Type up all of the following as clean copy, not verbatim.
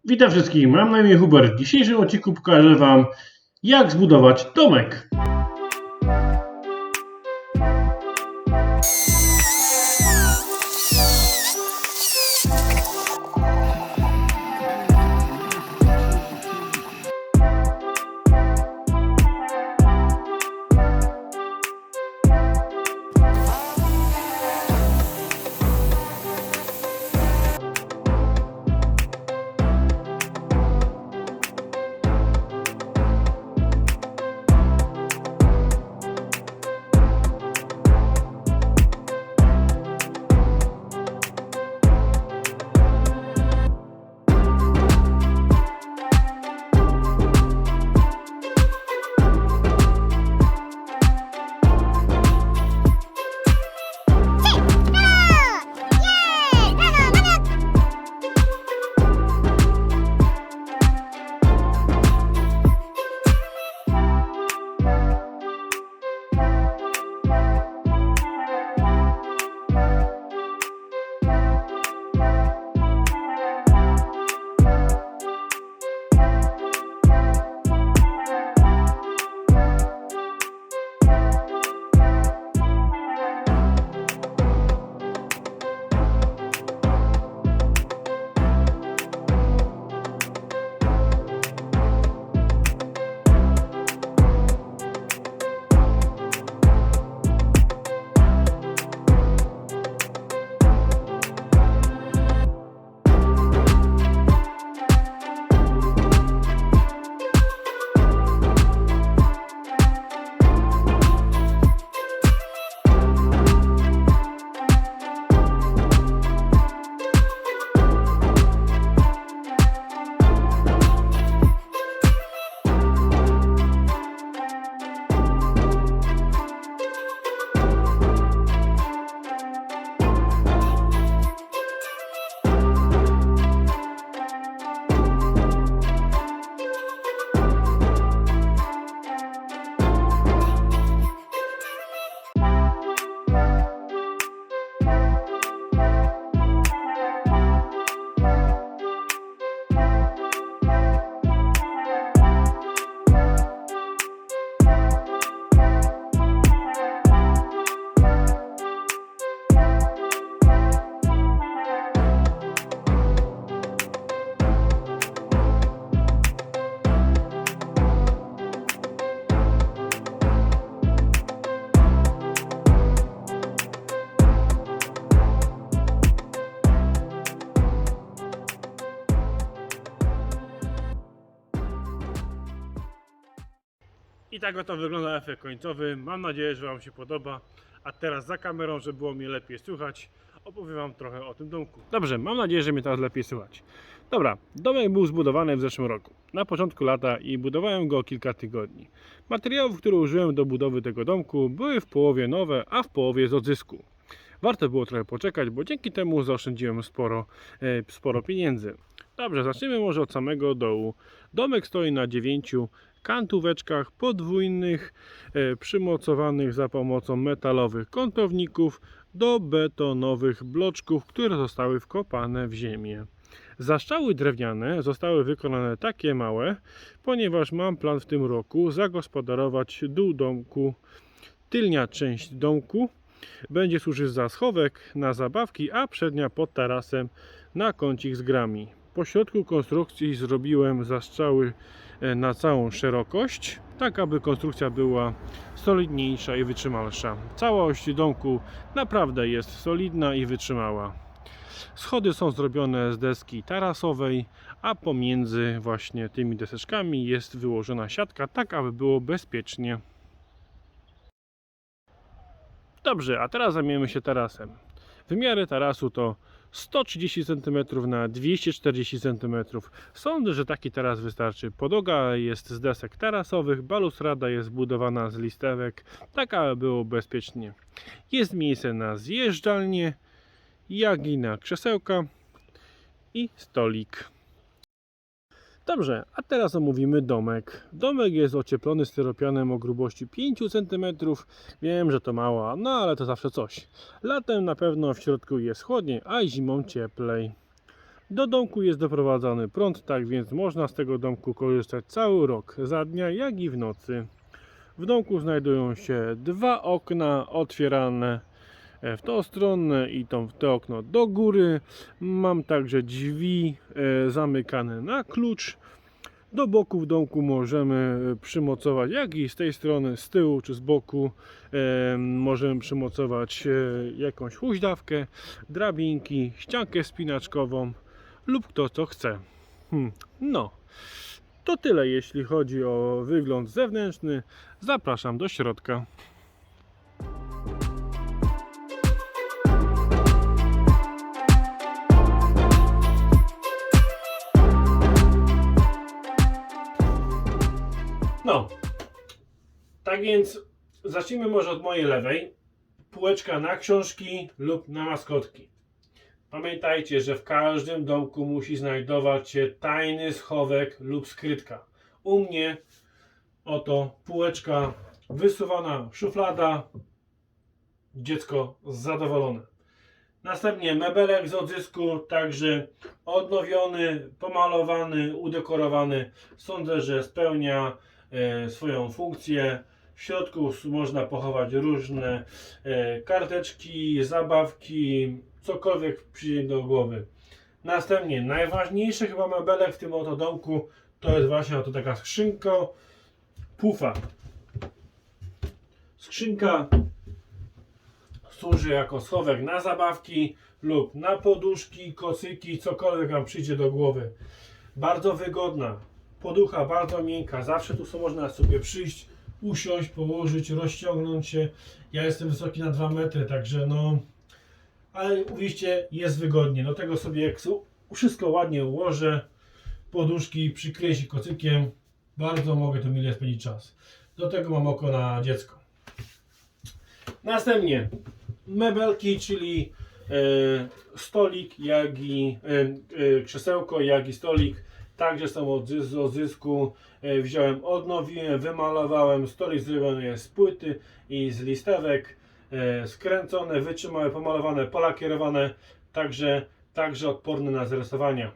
Witam wszystkich, mam na imię Hubert. W dzisiejszym odcinku pokażę Wam, jak zbudować domek. I tak oto wygląda efekt końcowy. Mam nadzieję, że Wam się podoba. A teraz za kamerą, żeby było mnie lepiej słychać, opowiem Wam trochę o tym domku. Dobrze, mam nadzieję, że mnie teraz lepiej słychać. Dobra, domek był zbudowany w zeszłym roku, na początku lata, i budowałem go kilka tygodni. Materiałów, które użyłem do budowy tego domku, były w połowie nowe, a w połowie z odzysku. Warto było trochę poczekać, bo dzięki temu zaoszczędziłem sporo pieniędzy. Dobrze, zaczniemy może od samego dołu. Domek stoi na 9 kantóweczkach podwójnych, przymocowanych za pomocą metalowych kątowników do betonowych bloczków, które zostały wkopane w ziemię. Zaszczały drewniane zostały wykonane takie małe, ponieważ mam plan w tym roku zagospodarować dół domku. Tylnia część domku będzie służyć za schowek, na zabawki, a przednia pod tarasem na kącik z grami. Po środku konstrukcji zrobiłem zastrzały na całą szerokość, tak aby konstrukcja była solidniejsza i wytrzymalsza. Całość domku naprawdę jest solidna i wytrzymała. Schody są zrobione z deski tarasowej, a pomiędzy właśnie tymi deseczkami jest wyłożona siatka, tak aby było bezpiecznie. Dobrze, a teraz zajmiemy się tarasem. Wymiary tarasu to 130 cm na 240 cm. Sądzę, że taki taras wystarczy. Podłoga jest z desek tarasowych, balustrada jest zbudowana z listewek, tak aby było bezpiecznie. Jest miejsce na zjeżdżalnię, jak i na krzesełka i stolik. Dobrze, a teraz omówimy domek. Domek jest ocieplony styropianem o grubości 5 cm. Wiem, że to mało, no ale to zawsze coś. Latem na pewno w środku jest chłodniej, a zimą cieplej. Do domku jest doprowadzany prąd, tak więc można z tego domku korzystać cały rok, za dnia jak i w nocy. W domku znajdują się dwa okna otwierane w tą stronę i te okno do góry. Mam także drzwi zamykane na klucz. Do boku w domku możemy przymocować, jak i z tej strony, z tyłu czy z boku możemy przymocować jakąś huśtawkę, drabinki, ściankę spinaczkową lub kto co chce. No, to tyle jeśli chodzi o wygląd zewnętrzny. Zapraszam do środka. No, tak więc zacznijmy może od mojej lewej. Półeczka na książki lub na maskotki. Pamiętajcie, że w każdym domku musi znajdować się tajny schowek lub skrytka. U mnie oto półeczka wysuwana, szuflada, dziecko zadowolone. Następnie mebelek z odzysku, także odnowiony, pomalowany, udekorowany. Sądzę, że spełnia swoją funkcję. W środku można pochować różne karteczki, zabawki, cokolwiek przyjdzie do głowy. Następnie najważniejszy chyba mebelek w tym oto domku to jest właśnie oto taka skrzynka, pufa. Skrzynka służy jako schowek na zabawki lub na poduszki, kocyki, cokolwiek Wam przyjdzie do głowy. Bardzo wygodna, poducha bardzo miękka, zawsze tu można sobie przyjść, usiąść, położyć, rozciągnąć się. Ja jestem wysoki na 2 metry, także no, ale uwierzcie, jest wygodnie. Do tego sobie jak wszystko ładnie ułożę, poduszki przykryję się kocykiem, bardzo mogę tu mile spędzić czas. Do tego mam oko na dziecko. Następnie mebelki, czyli stolik, jak i krzesełko, jak i stolik, także są z odzysku. Wziąłem, odnowiłem, wymalowałem. Stolik zrobiony jest z płyty i z listewek, skręcone, wytrzymałe, pomalowane, polakierowane, także odporny na zarysowania.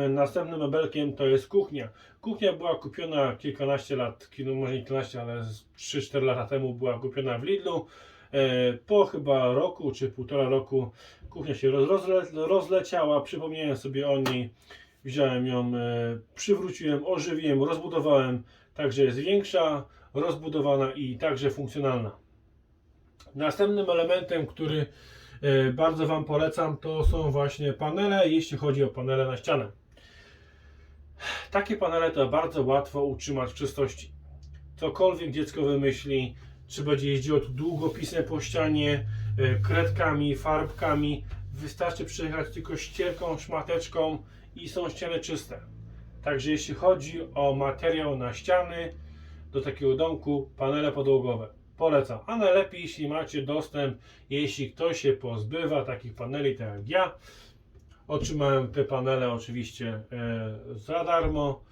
Następnym mebelkiem to jest kuchnia. Kuchnia była kupiona kilkanaście lat, może nie kilkanaście, ale 3-4 lata temu była kupiona w Lidlu. Po chyba roku czy 1,5 roku kuchnia się rozleciała, przypomniałem sobie o niej, wziąłem ją, przywróciłem, ożywiłem, rozbudowałem, także jest większa, rozbudowana i także funkcjonalna. Następnym elementem, który bardzo Wam polecam, to są właśnie panele, jeśli chodzi o panele na ścianę. Takie panele to bardzo łatwo utrzymać w czystości. Cokolwiek dziecko wymyśli, czy będzie jeździło tu długopisem po ścianie, kredkami, farbkami, wystarczy przejechać tylko ścierką, szmateczką i są ściany czyste. Także jeśli chodzi o materiał na ściany do takiego domku, panele podłogowe polecam, a najlepiej jeśli macie dostęp, jeśli ktoś się pozbywa takich paneli tak jak ja. Otrzymałem te panele oczywiście za darmo.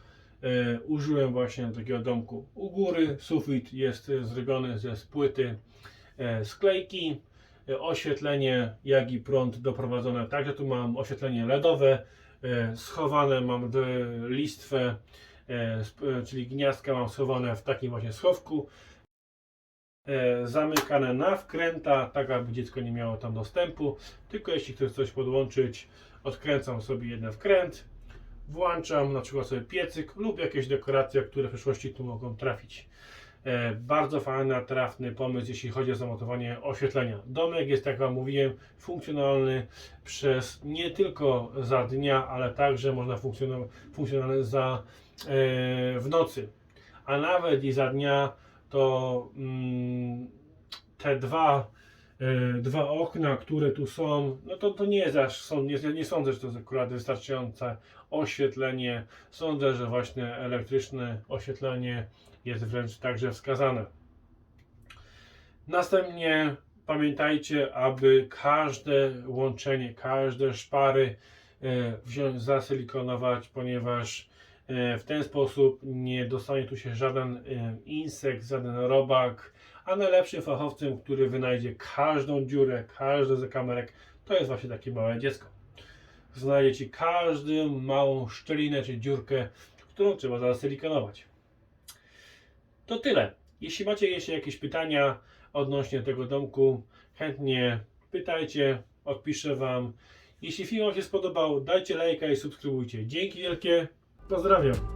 Użyłem właśnie takiego domku u góry. Sufit jest zrobiony ze płyty sklejki. Oświetlenie, jak i prąd doprowadzone. Także tu mam oświetlenie LEDowe. Schowane mam listwę, czyli gniazdka mam schowane w takim właśnie schowku. Zamykane na wkręta, tak aby dziecko nie miało tam dostępu. Tylko jeśli chcę coś podłączyć, odkręcam sobie jeden wkręt, włączam na przykład sobie piecyk lub jakieś dekoracje, które w przyszłości tu mogą trafić. Bardzo fajny, trafny pomysł, jeśli chodzi o zamontowanie oświetlenia. Domek jest, jak Wam mówiłem, funkcjonalny przez nie tylko za dnia, ale także można funkcjonalny w nocy. A nawet i za dnia to te dwa okna, które tu są, no to nie jest aż, nie sądzę, że to jest akurat wystarczające oświetlenie. Sądzę, że właśnie elektryczne oświetlenie jest wręcz także wskazane. Następnie pamiętajcie, aby każde łączenie, każde szpary wziąć, zasilikonować, ponieważ w ten sposób nie dostanie tu się żaden insekt, żaden robak, a najlepszym fachowcem, który wynajdzie każdą dziurę, każdy zakamarek, to jest właśnie takie małe dziecko. znajdziecie każdą małą szczelinę czy dziurkę, którą trzeba zasilikonować. To tyle. Jeśli macie jeszcze jakieś pytania odnośnie tego domku, chętnie pytajcie, odpiszę Wam. Jeśli film Wam się spodobał, dajcie lajka i subskrybujcie. Dzięki wielkie, pozdrawiam.